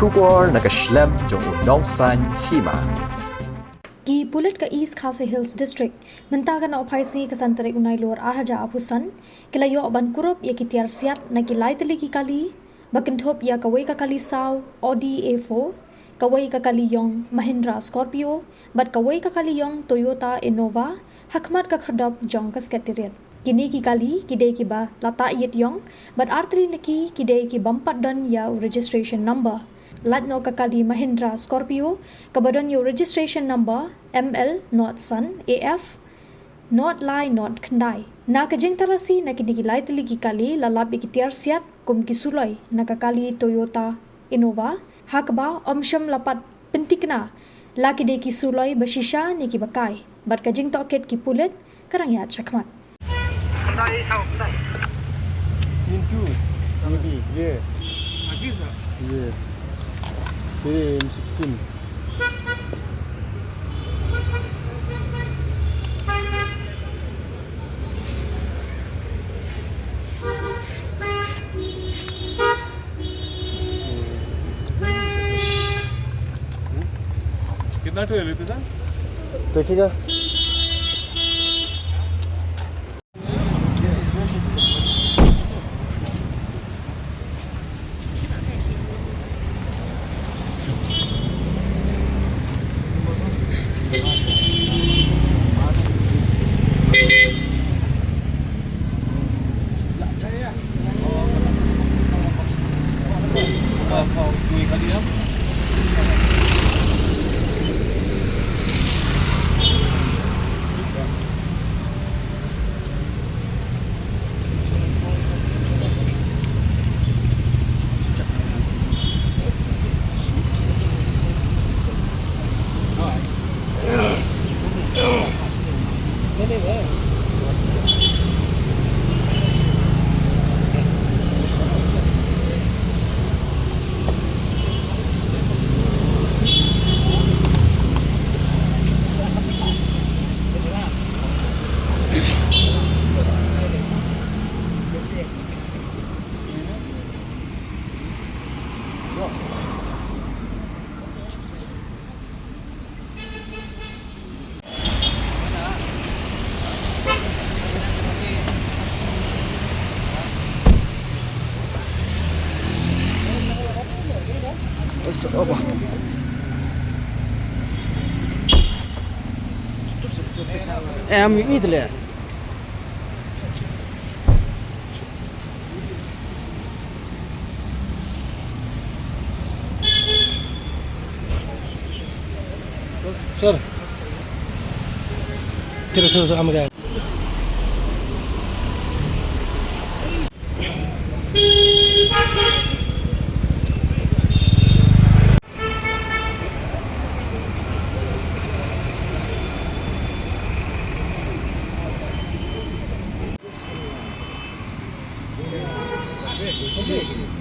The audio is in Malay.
Shubor nakaslem jong unongsan Hima. Ki Pulit ka East Khasi Hills District mentakan na ophaisi kasantarik unai luar arhaja apusan kilayo ban Kurup ya kitiar siat na kilai teliki kali bakentop ya kawai ka kali saw Audi A4 kawai ka kali yong Mahindra Scorpio bat kawai ka kali yong Toyota Innova hakmat ka Khyrdop jong ka Secretariat. Kini ki kali kidai ki ba lata yet yong bat artri niki kidai ki bampat dan ya registration number. Lat no kakali Mahindra Scorpio kabadan yo registration number ML not Sun AF not Lai not Kandai. Na kajeng tarasi na kinigilay tiligi kali lalabi kitiar siat kum ki Suloi na kakali Toyota Innova hakba omsyam lapat pentikna laki de ki Suloi basisha ni ki bakai bat kajeng toket ki Pulit karang ya chakmat. Into maybe yeah. Yeah. PM16. कितना टू लेते थे देखिएगा apa? Idle. Sir. Terus am gaya. Okay.